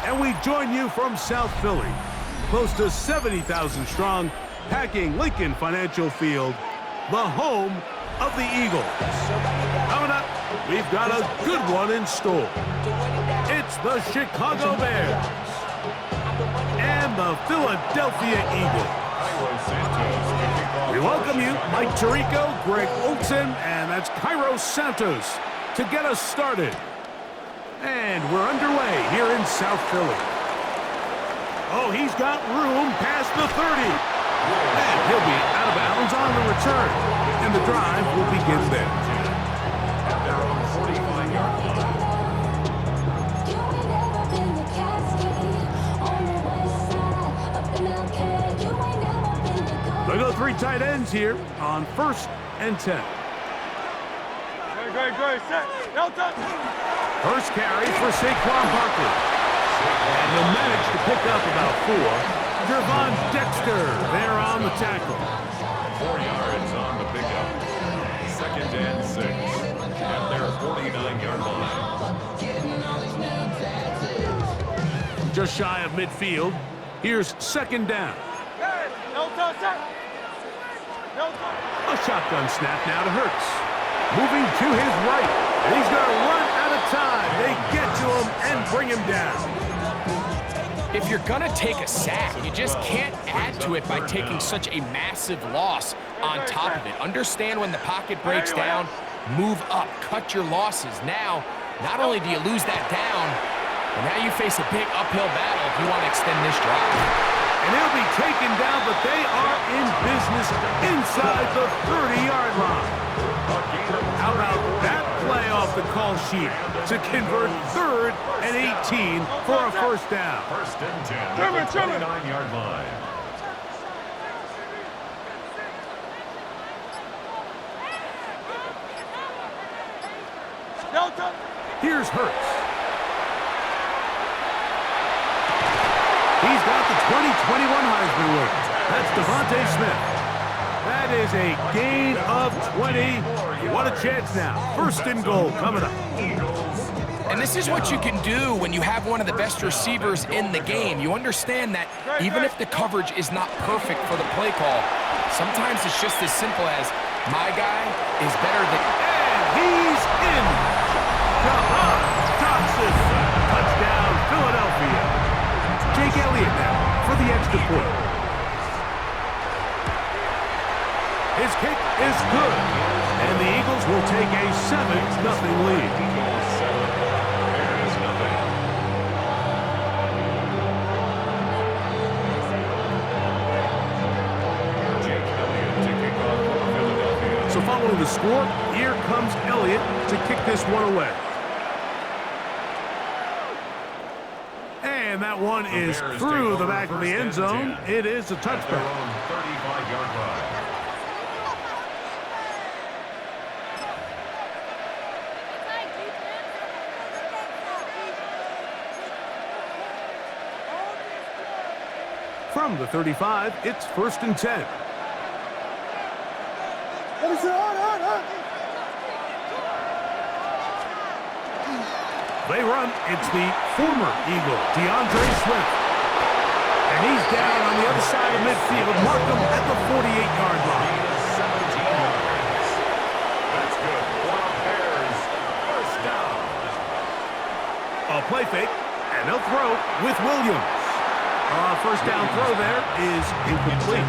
And we join you from South Philly, close to 70,000 strong, packing Lincoln Financial Field, the home of the Eagles. Coming up, we've got a good one in store. It's the Chicago Bears and the Philadelphia Eagles. We welcome you, Mike Tirico, Greg Olson, and that's Cairo Santos to get us started. And we're underway here in South Philly. Oh, he's got room past the 30. And he'll be out of bounds on the return. And the drive will begin there. At their own 45-yard line. They go three tight ends here on 1st and 10. Great, set. First carry for Saquon Barkley. And he'll manage to pick up about 4. Gervon Dexter there on the tackle. 4 yards on the pickup. 2nd and 6 at their 49-yard line. Just shy of midfield. Here's 2nd down. A shotgun snap now to Hurts. Moving to his right. And he's going to run out of time. They get to him and bring him down. If you're going to take a sack, you just can't add to it by taking such a massive loss on top of it. Understand when the pocket breaks down, move up, cut your losses. Now, not only do you lose that down, but now you face a big uphill battle if you want to extend this drive. And he'll be taken down, but they are in business inside the 30-yard line. How about that play off the call sheet to convert 3rd and 18 for a 1st down? 1st and 10 at the 29-yard line. Here's Hurts. He's got the 2021 Heisman winner. That's Devontae Smith. That is a gain of 20. What a chance now. 1st and goal coming up. And this is what you can do when you have one of the best receivers in the game. You understand that even if the coverage is not perfect for the play call, sometimes it's just as simple as my guy is better than... And he's in. Jahan Dotson. Touchdown, Philadelphia. Jake Elliott now for the extra point. His kick is good, and the Eagles will take a 7-0 lead. So following the score, here comes Elliott to kick this one away. And that one is through the back of the end zone. It is a touchback. 35-yard line. From the 35, it's 1st and 10. They run. It's the former Eagle, DeAndre Swift. And he's down on the other side of midfield. Mark him at the 48-yard line. 17 yards. That's good for the Bears. 1st down. A play fake, and they'll throw with Williams. 1st down throw there is incomplete.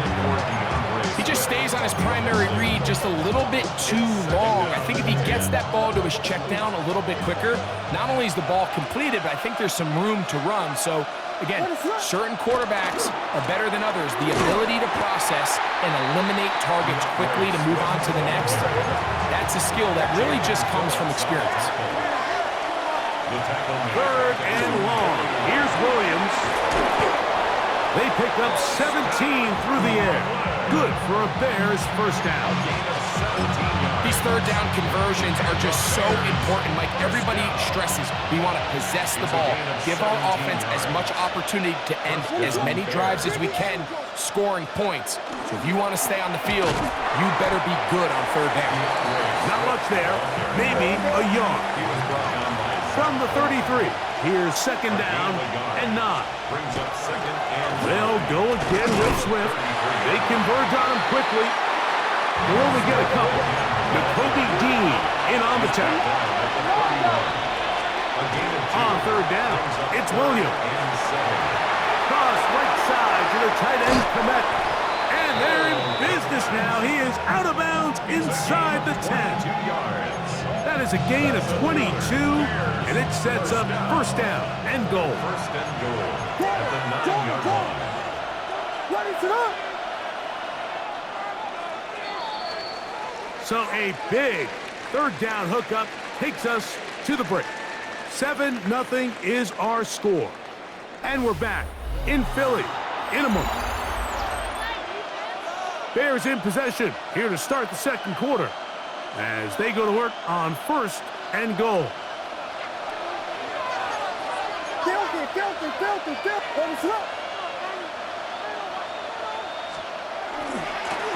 He just stays on his primary read just a little bit too long. I think if he gets that ball to his check down a little bit quicker, not only is the ball completed, but I think there's some room to run. So, again, certain quarterbacks are better than others. The ability to process and eliminate targets quickly to move on to the next, that's a skill that really just comes from experience. 3rd and long. Here's Williams. They pick up 17 through the air. Good for a Bears 1st down. These 3rd down conversions are just so important. Like everybody stresses, we want to possess the ball, give our offense as much opportunity to end as many drives as we can, scoring points. So if you want to stay on the field, you better be good on 3rd down. Not much there. Maybe a yard. From the 33, Here's second down and 9. Brings up second and They'll go again with Swift. They converge on him quickly. They'll only get a couple. Jacoby Dean in on the tackle. On third down, it's Williams. Cross right side to the tight end, Komet. And they're in business now. He is out of bounds inside the 10. 2 yards. That is a gain of 22, and it sets up first down and goal. First and goal at the 9-yard line. So a big third down hookup takes us to the break. 7-0 is our score. And we're back in Philly in a moment. Bears in possession here to start the second quarter as they go to work on first and goal.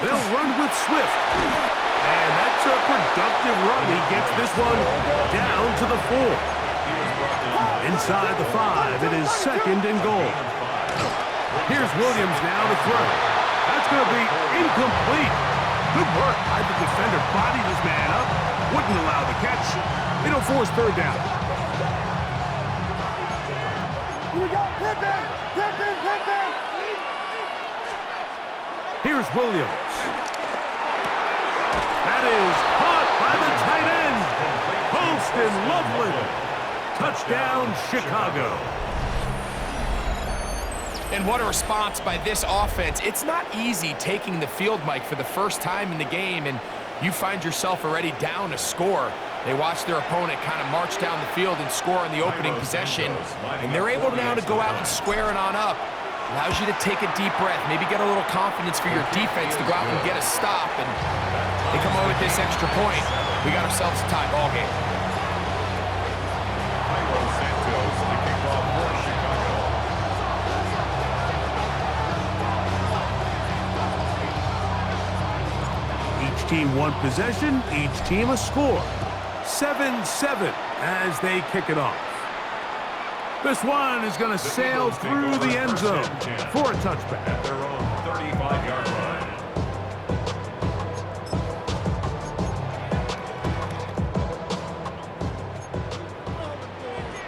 They'll run with Swift. And that's a productive run. He gets this one down to the 4. Inside the 5, it is second and goal. Here's Williams now to throw. That's going to be incomplete. Good work by the defender. Bodied his man up. Wouldn't allow the catch. It'll force third down. Here's Williams. That is caught by the tight end. Post and Loveland. Touchdown, Chicago. And what a response by this offense. It's not easy taking the field, Mike, for the first time in the game, and you find yourself already down a score. They watch their opponent kind of march down the field and score on the opening possession, and they're able now to go out and square it on up. Allows you to take a deep breath, maybe get a little confidence for your defense to go out and get a stop, and they come away with this extra point. We got ourselves a tie ball game. Santos to kick off for Chicago. Each team one possession, each team a score. 7-7 as they kick it off. This one is going to sail through the end zone for a touchback. At their own 35-yard line.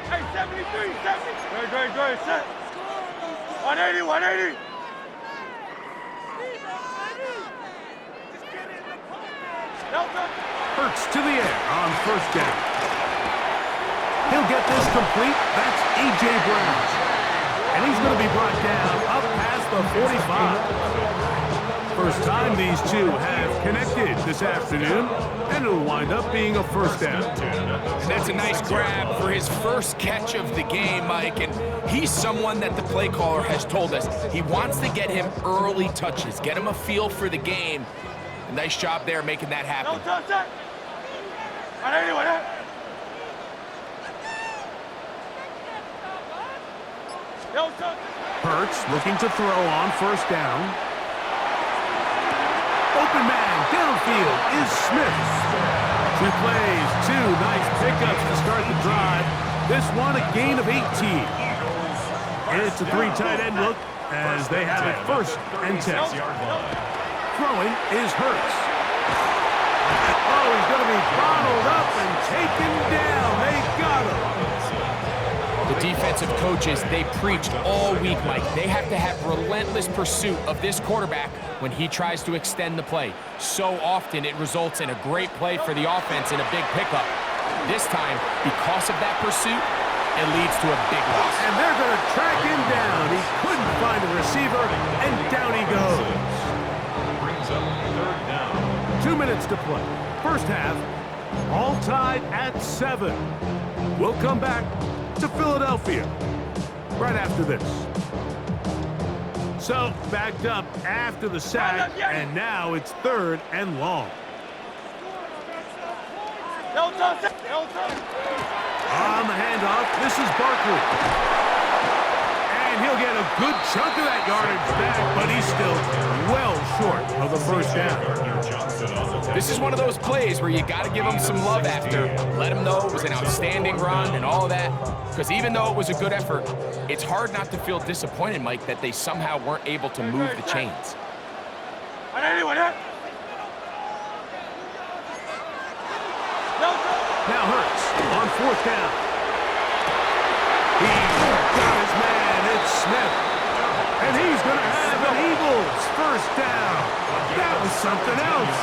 Hey, 73, 70. Great, set. 180, 180. Hurts to the air on first down. He'll get this complete. That's A.J. Brown. And he's going to be brought down up past the 45. First time these two have connected this afternoon, and it'll wind up being a first down. And that's a nice grab for his first catch of the game, Mike. And he's someone that the play caller has told us he wants to get him early touches, get him a feel for the game. A nice job there making that happen. No touch that. 180, 180. Hurts looking to throw on first down. Open man downfield is Smith. 2 plays, 2 nice pickups to start the drive. This one a gain of 18. And it's a 3 tight end look as they have it first and 10. Throwing is Hurts. Oh, he's going to be bottled up and taken down. They got him. The defensive coaches, they preached all week, Mike. They have to have relentless pursuit of this quarterback when he tries to extend the play. So often it results in a great play for the offense and a big pickup. This time, because of that pursuit, it leads to a big loss. And they're going to track him down. He couldn't find a receiver, and down he goes. Brings up third down. 2 minutes to play. First half, all tied at 7. We'll come back to Philadelphia right after this. So, backed up after the sack, and now it's third and long. No touch. On the handoff, this is Barkley. And And he'll get a good chunk of that yardage back, but he's still well short of the first down. This is one of those plays where you got to give him some love after. Let him know it was an outstanding run and all of that. Because even though it was a good effort, it's hard not to feel disappointed, Mike, that they somehow weren't able to move the chains. Now Hurts on fourth down. He's got his man. It's Smith. And he's going to have an Eagles first down. That was something else.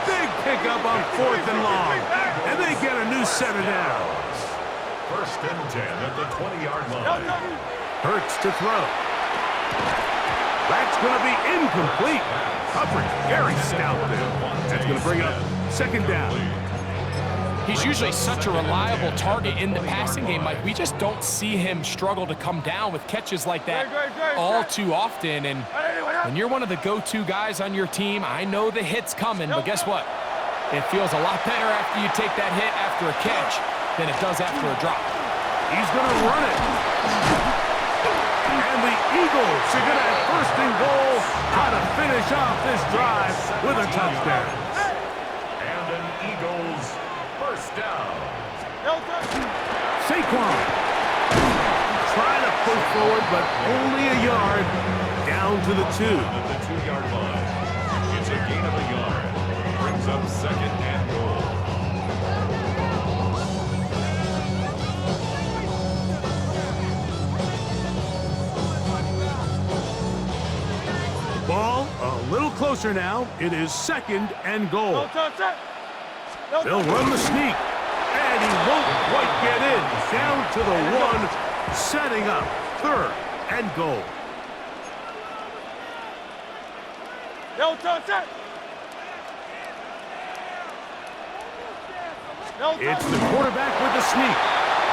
Big pickup on fourth and long. And they get a new set of downs. First and 10 at the 20-yard line. Hurts to throw. That's going to be incomplete. Coverage very stout there. That's going to bring up second down. He's usually such a reliable target in the passing game, Mike. We just don't see him struggle to come down with catches like that all too often. And when you're one of the go-to guys on your team, I know the hit's coming, but guess what? It feels a lot better after you take that hit after a catch than it does after a drop. He's going to run it. And the Eagles are going to have first and goal, try to finish off this drive with a touchdown. And an Eagles first down. Saquon trying to push forward, but only a yard down to the 2. At the 2-yard line. It's a gain of a yard. Brings up second and goal. Ball a little closer now. It is second and goal. They'll run the sneak, and he won't quite get in. Down to the 1, setting up third and goal. It's the quarterback with the sneak,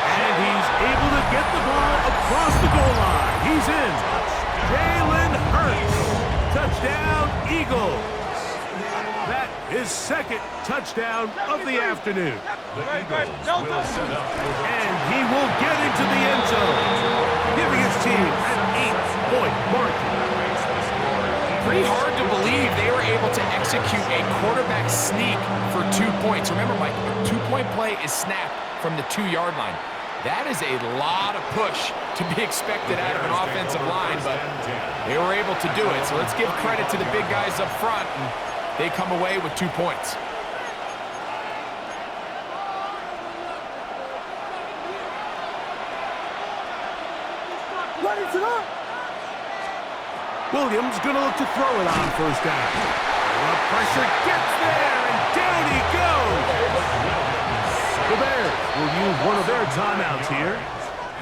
and he's able to get the ball across the goal line. He's in. Jalen Hurts. Touchdown, Eagles. That is second touchdown of the afternoon. And he will get into the end zone, giving his team an 8-point margin. Pretty hard to believe they were able to execute a quarterback sneak for 2 points. Remember, Mike, a 2-point play is snapped from the 2-yard line. That is a lot of push to be expected out of an offensive line, but they were able to do it. So let's give credit to the big guys up front, and they come away with 2 points. Williams going to look to throw it on first down. The pressure gets there, and down he goes. The Bears will use one of their timeouts here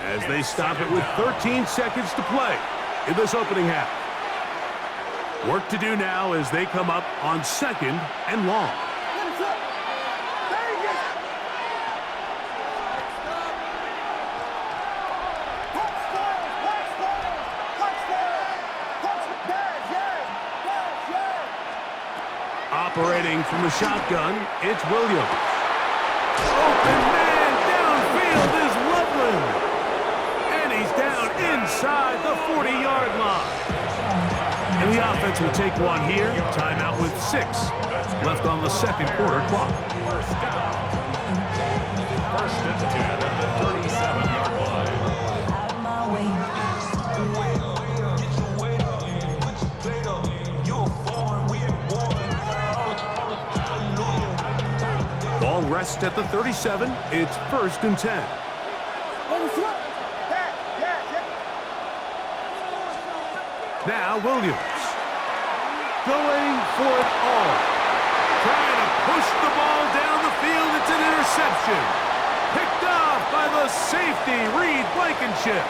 as they stop it with 13 seconds to play in this opening half. Work to do now as they come up on second and long. Operating from the shotgun, it's Williams. Open man downfield is Loveland. And he's down inside the 40-yard line. And the offense will take one here. Timeout with 6 left on the second quarter clock. First down. First and 10 at the 37-yard line. Ball rests at the 37. It's first and 10. Now Williams going for it all. Trying to push the ball down the field. It's an interception. Picked off by the safety, Reed Blankenship.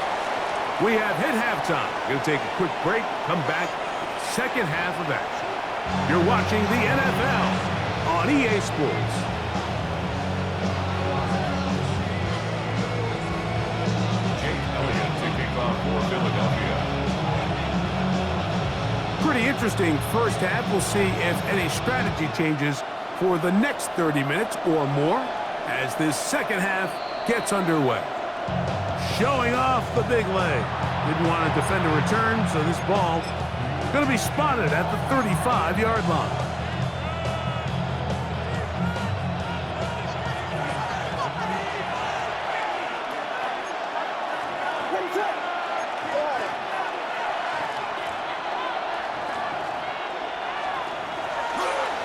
We have hit halftime. Going to take a quick break. Come back. Second half of action. You're watching the NFL on EA Sports. For Philadelphia. Pretty interesting first half. We'll see if any strategy changes for the next 30 minutes or more as this second half gets underway. showing off the big leg. Didn't want to defend a return, so this ball is going to be spotted at the 35-yard line.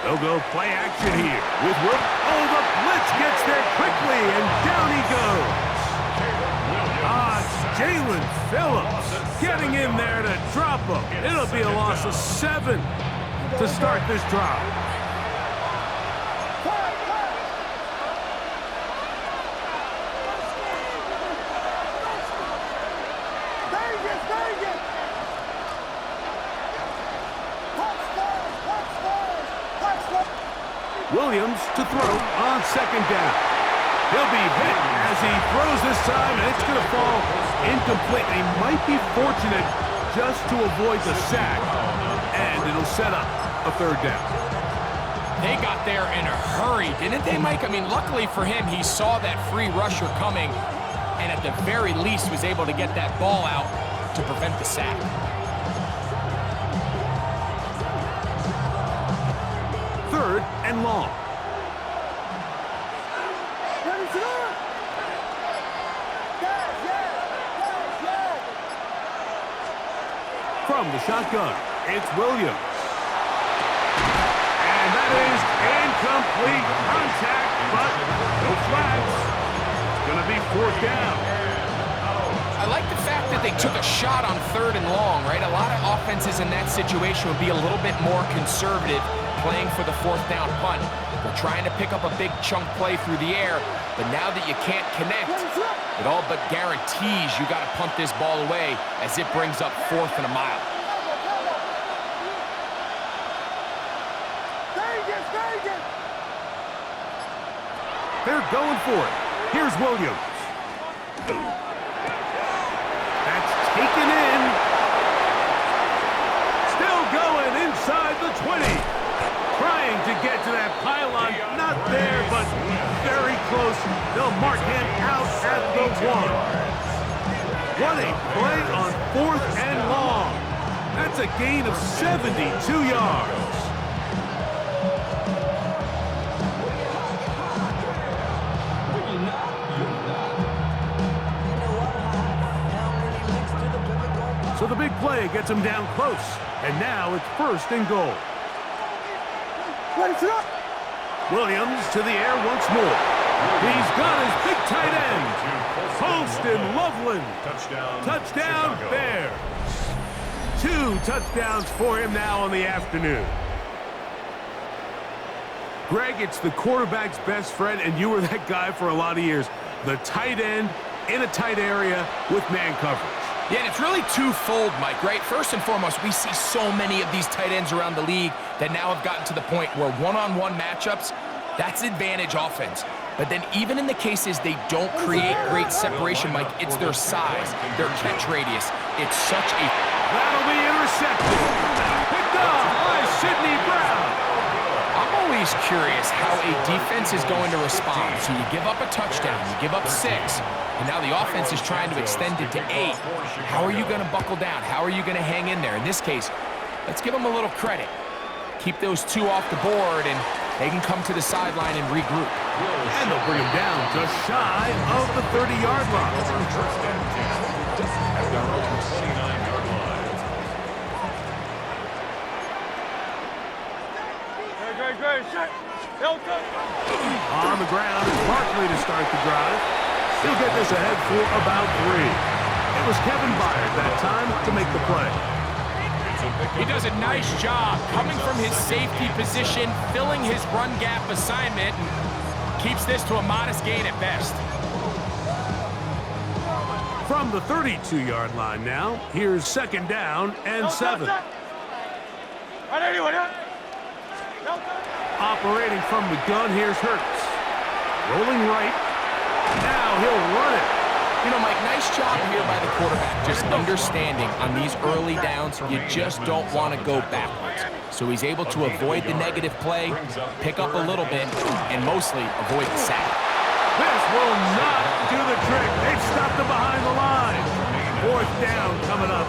They'll go play action here with Will. Oh, the blitz gets there quickly, and down he goes. It's Jalen Phillips getting in there to drop him. It'll be a loss of 7 to start this drive. Williams to throw on second down. He'll be hit as he throws this time, and it's going to fall incomplete. He might be fortunate just to avoid the sack, and it'll set up a third down. They got there in a hurry, didn't they, Mike? I mean, luckily for him, he saw that free rusher coming, and at the very least was able to get that ball out to prevent the sack. Third and long. From the shotgun, it's Williams. And that is incomplete contact, but no flags. It's going to be fourth down. I like the fact that they took a shot on third and long, right? A lot of offenses in that situation would be a little bit more conservative, playing for the fourth down punt. They're trying to pick up a big chunk play through the air, but now that you can't connect, it all but guarantees you got to punt this ball away as it brings up 4th and a mile. They're going for it. Here's Williams. That's taken in. Still going inside the 20. Trying to get to that pylon, not there, but very close. They'll mark him out at the 1. What a play on 4th and long. That's a gain of 72 yards. So the big play gets him down close, and now it's 1st and goal. Williams to the air once more. He's got his big tight end. Post and Loveland. Touchdown Bears. 2 touchdowns for him now on the afternoon. Greg, it's the quarterback's best friend, and you were that guy for a lot of years. The tight end in a tight area with man coverage. Yeah, and it's really twofold, Mike, right? First and foremost, we see so many of these tight ends around the league that now have gotten to the point where one-on-one matchups, that's advantage offense. But then even in the cases they don't create great separation, Mike, it's their size, their catch radius. It's such a... That'll be intercepted. Picked off by Sidney Brown. I'm always curious how a defense is going to respond. So you give up a touchdown, you give up 6, and now the offense is trying to extend it to 8. How are you going to buckle down? How are you going to hang in there? In this case, let's give them a little credit. Keep those 2 off the board, and they can come to the sideline and regroup. And they'll bring him down just shy of the 30-yard line. At their own 29-yard line. Great, shit. On the ground is Barkley to start the drive. He'll get this ahead for about 3. It was Kevin Byard that time to make the play. He does a nice job coming from his safety position, filling his run gap assignment, and keeps this to a modest gain at best. From the 32-yard line now, here's 2nd down and 7. Operating from the gun, here's Hurts. Rolling right. Now he'll run it. You know, Mike, nice job here by the quarterback, just understanding on these early downs, you just don't want to go backwards. So he's able to avoid the negative play, pick up a little bit, and mostly avoid the sack. This will not do the trick. They've stopped him behind the line. Fourth down coming up.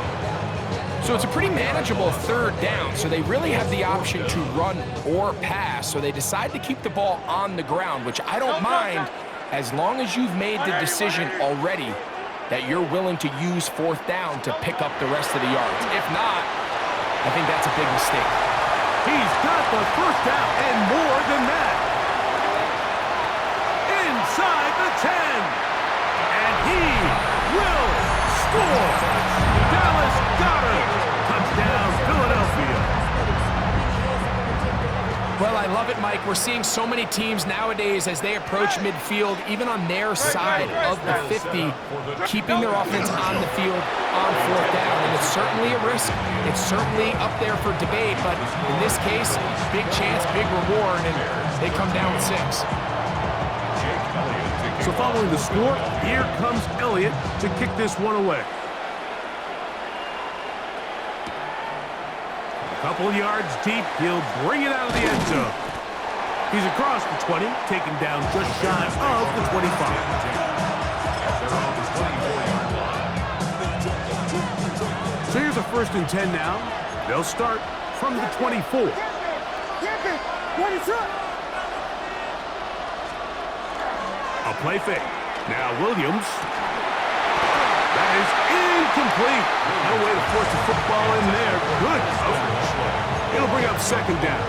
So it's a pretty manageable third down, so they really have the option to run or pass, so they decide to keep the ball on the ground, which I don't mind as long as you've made the decision already that you're willing to use fourth down to pick up the rest of the yards. If not, I think that's a big mistake. He's got the first down and more than that. Inside the 10. And he will score. Dallas Goedert. Touchdown, Philadelphia. Well, I love it, Mike. We're seeing so many teams nowadays as they approach midfield, even on their side of the 50, keeping their offense on the field on fourth down. And it's certainly a risk. It's certainly up there for debate, but in this case, big chance, big reward, and they come down with 6. So following the score, here comes Elliott to kick this one away. Couple yards deep, he'll bring it out of the end zone. He's across the 20, taken down just shy of the 25. So here's a 1st and 10 now. They'll start from the 24. A play fake. Now Williams. That is incomplete. No way to force the football in there. Good coverage. It'll bring up 2nd down.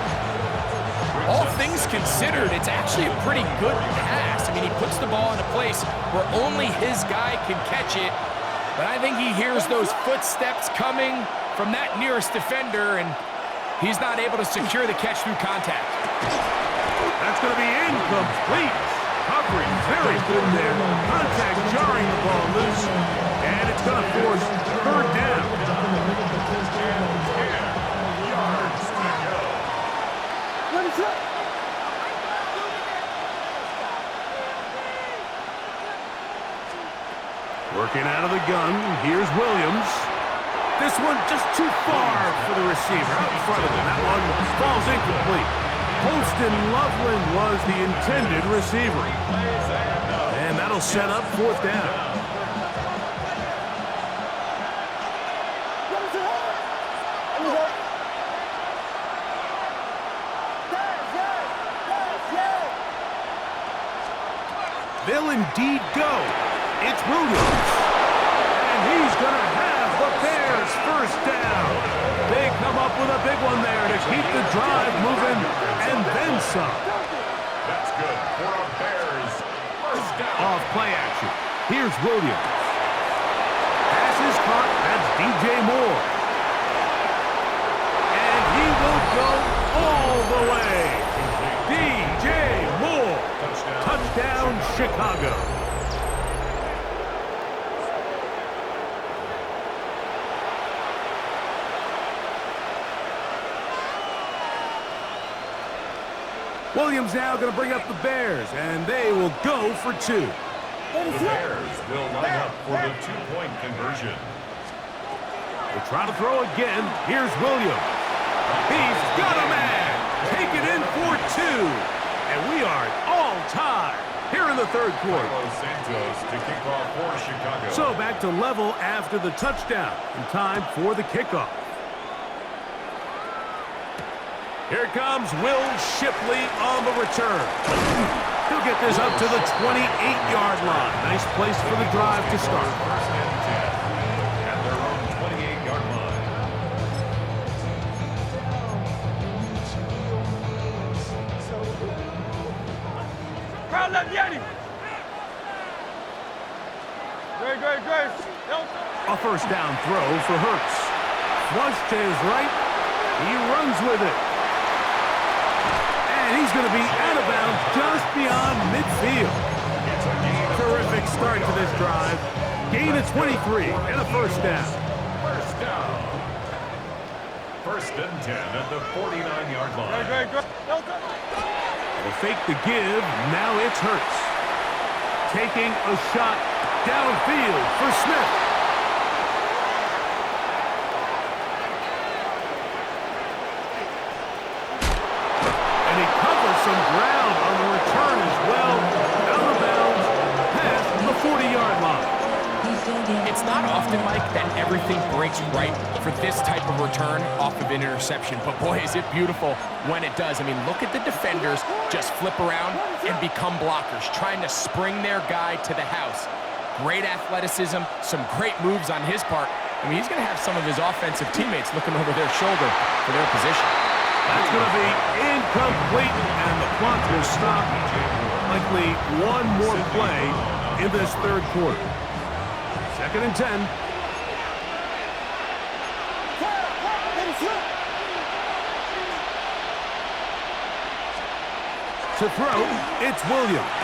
All things considered, it's actually a pretty good pass. I mean, he puts the ball in a place where only his guy can catch it. But I think he hears those footsteps coming from that nearest defender, and he's not able to secure the catch through contact. That's going to be incomplete. Coverage very good there. Contact jarring the ball loose. And it's going to force 3rd down. Working out of the gun. Here's Williams. This one just too far for the receiver. Out in front of him. That one falls incomplete. Holston Loveland was the intended receiver. And that'll set up 4th down. They'll indeed go. It's Williams. And he's going to have the Bears 1st down. They come up with a big one there to keep the drive moving and then some. That's good for our Bears. 1st down. Off play action. Here's Williams. Pass is caught. That's DJ Moore. And he will go all the way. DJ Moore. Touchdown, Chicago. Williams now going to bring up the Bears, and they will go for 2. The Bears will line up for the 2-point conversion. They'll try to throw again. Here's Williams. He's got a man. Take it in for 2. And we are all tied here in the 3rd quarter. Santos to kick off for Chicago. So back to level after the touchdown. And time for the kickoff. Here comes Will Shipley on the return. He'll get this up to the 28-yard line. Nice place for the drive to start. 1st and 10 at their own 28-yard line. Crowd left Yeti. Great. A 1st down throw for Hurts. Flush to his right. He runs with it. And he's going to be out of bounds just beyond midfield. Terrific start to this drive. Gain of 23 and a 1st down. 1st down. 1st and 10 at the 49-yard line. Will fake the give. Now it's Hurts. Taking a shot downfield for Smith. And he covers some ground on the return as well. Out of bounds everything breaks right for this type of return off of an interception. But boy, is it beautiful when it does. I mean, look at the defenders just flip around and become blockers, trying to spring their guy to the house. Great athleticism, some great moves on his part. I mean, he's going to have some of his offensive teammates looking over their shoulder for their position. That's going to be incomplete, and the clock will stop. Likely one more play in this third quarter. 2nd and 10. To throw, it's Williams.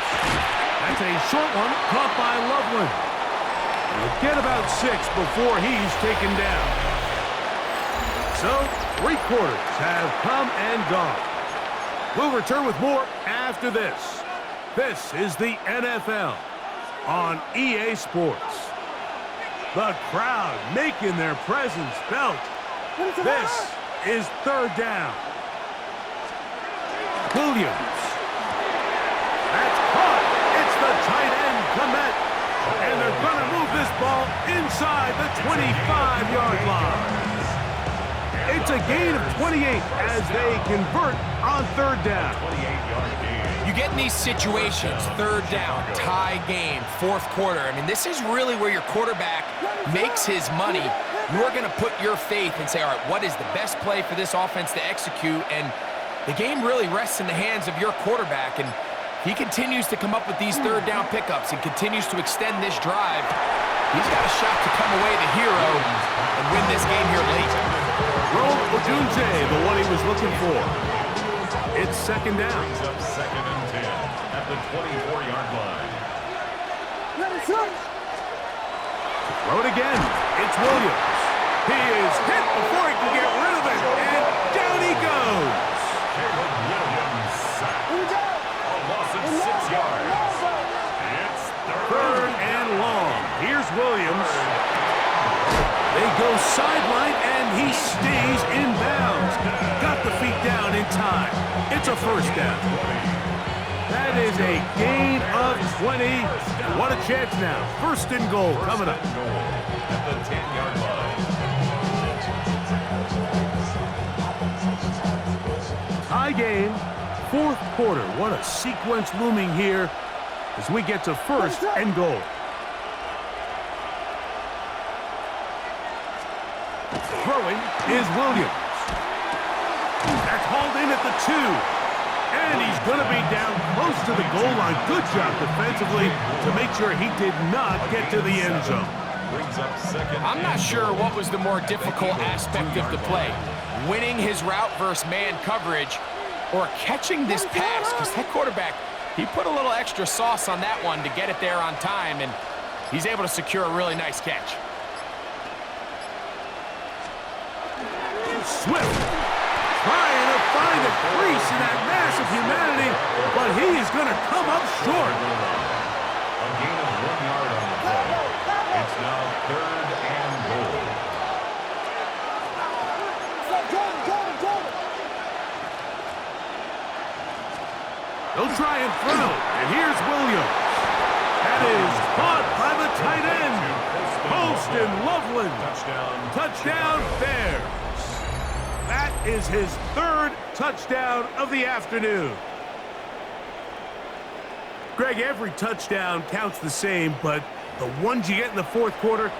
That's a short one, caught by Loveland. He'll get about 6 before he's taken down. So, 3 quarters have come and gone. We'll return with more after this. This is the NFL on EA Sports. The crowd making their presence felt. This is 3rd down. Williams. That's caught. It's the tight end, Komet. And they're going to move this ball inside the 25-yard line. It's a gain of 28 as they convert on 3rd down. You get in these situations, 3rd down, tie game, 4th quarter. I mean, this is really where your quarterback makes his money. You're going to put your faith and say, all right, what is the best play for this offense to execute? And the game really rests in the hands of your quarterback. And he continues to come up with these 3rd down pickups and continues to extend this drive. He's got a shot to come away the hero and win this game here late. Rome Odunze, the one he was looking for. It's 2nd down. Brings up 2nd and 10 at the 24-yard line. Throw it again. It's Williams. He is hit before he can get rid of it, and down he goes. Caleb Williams sacked. A loss of 6 yards. It's 3rd and long. Here's Williams. They go sideline, and he stays in bounds. Got the feet down in time. It's a 1st down. That is a gain of 20. What a chance now. 1st and goal coming up. At the 10-yard line. Tie game, 4th quarter. What a sequence looming here as we get to 1st and goal. Throwing is Williams. That's hauled in at the 2. And he's going to be down close to the goal line. Good job defensively to make sure he did not get to the end zone. Brings up 2nd. I'm not sure what was the more difficult aspect of the play. Winning his route versus man coverage or catching this pass, because that quarterback, he put a little extra sauce on that one to get it there on time, and he's able to secure a really nice catch. Swift trying to find a crease in that mass of humanity, but he is going to come up short. A gain of 1 yard on the play. It's now 3rd and goal. They'll try and throw, and here's Williams. That is caught by the tight end. Post and Loveland. Touchdown Bears. That is his 3rd touchdown of the afternoon. Greg, every touchdown counts the same, but the ones you get in the 4th quarter,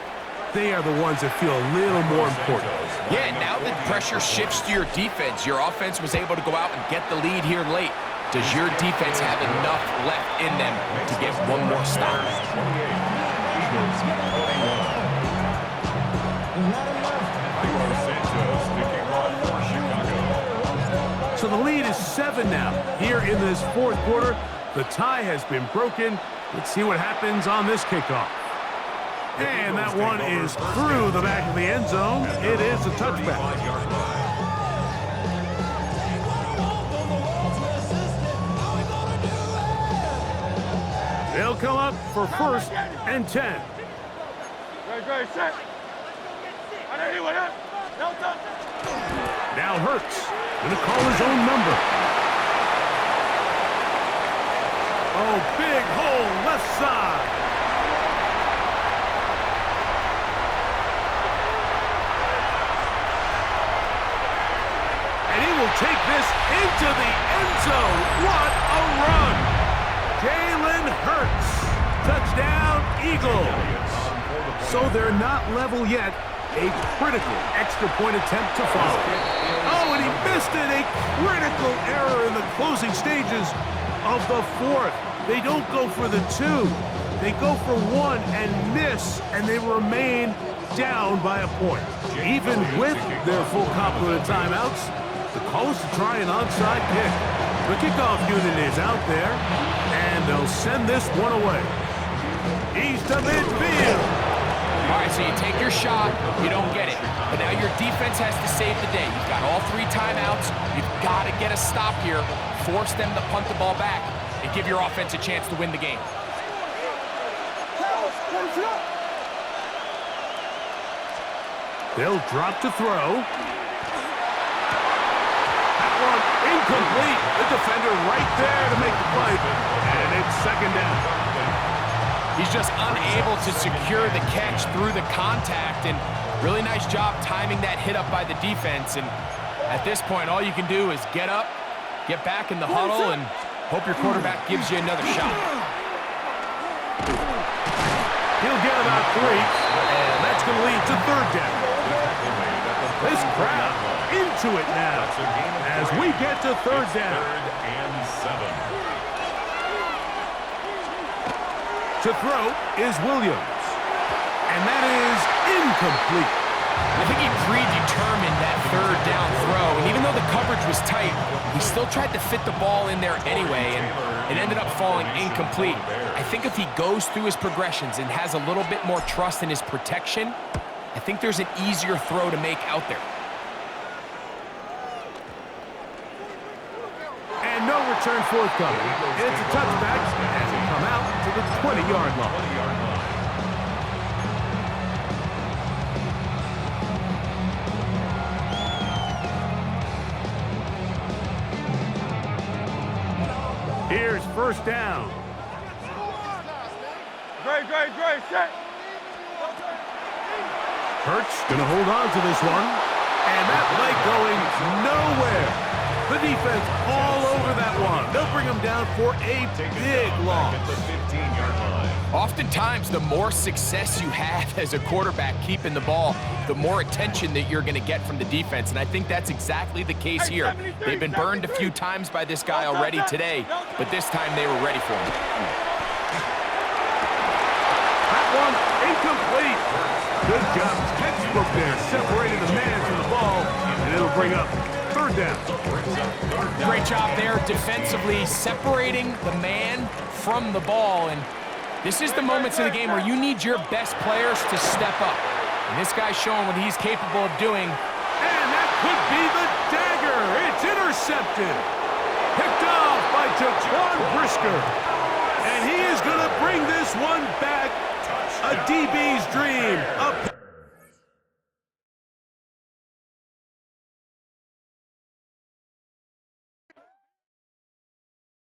they are the ones that feel a little more important. Yeah, now the pressure shifts to your defense. Your offense was able to go out and get the lead here late. Does your defense have enough left in them to get one more stop? So the lead is 7 now. Here in this 4th quarter, the tie has been broken. Let's see what happens on this kickoff. And that one is through the back of the end zone. It is a touchback. They'll come up for 1st and 10. Great, set. Now Hurts going to call his own number. Oh, big hole left side. take this into the end zone. What a run! Jalen Hurts. Touchdown, Eagles. So they're not level yet. A critical extra point attempt to follow. Oh, and he missed it. A critical error in the closing stages of the fourth. They don't go for the two. They go for one and miss, and they remain down by a point. Even with their full complement of timeouts, the call is to try an onside kick. The kickoff unit is out there, and they'll send this one away. He's to midfield. All right, so you take your shot, you don't get it. But now your defense has to save the day. You've got all 3 timeouts. You've got to get a stop here, force them to punt the ball back, and give your offense a chance to win the game. They'll drop to throw. That one incomplete. The defender right there to make the play. And it's second down. He's just unable to secure the catch through the contact, and really nice job timing that hit up by the defense. And at this point, all you can do is get up, get back in the huddle, and hope your quarterback gives you another shot. He'll get about 3, and that's going to lead to third down. This crowd into it now as we get to third down. And 7. To throw is Williams. And that is incomplete. I think he predetermined that third down throw, and even though the coverage was tight, he still tried to fit the ball in there anyway, and it ended up falling incomplete. I think if he goes through his progressions and has a little bit more trust in his protection, I think there's an easier throw to make out there. And no return forthcoming. It's a touchback as it come out to the 20-yard line. Here's first down. Great, set. Hurts gonna hold on to this one. And that play going nowhere. The defense all over that one. They'll bring him down for a big loss. The 15-yard line. Oftentimes, the more success you have as a quarterback keeping the ball, the more attention that you're going to get from the defense, and I think that's exactly the case here. They've been burned a few times by this guy already today, but this time they were ready for him. That one incomplete. Good job. Textbook there. Separated the man from the ball, and it'll bring up third down. Great job there defensively, separating the man from the ball. And this is the moments of the game where you need your best players to step up. And this guy's showing what he's capable of doing. And that could be the dagger. It's intercepted. Picked off by Jaquan Brisker. And he is going to bring this one back. A DB's dream.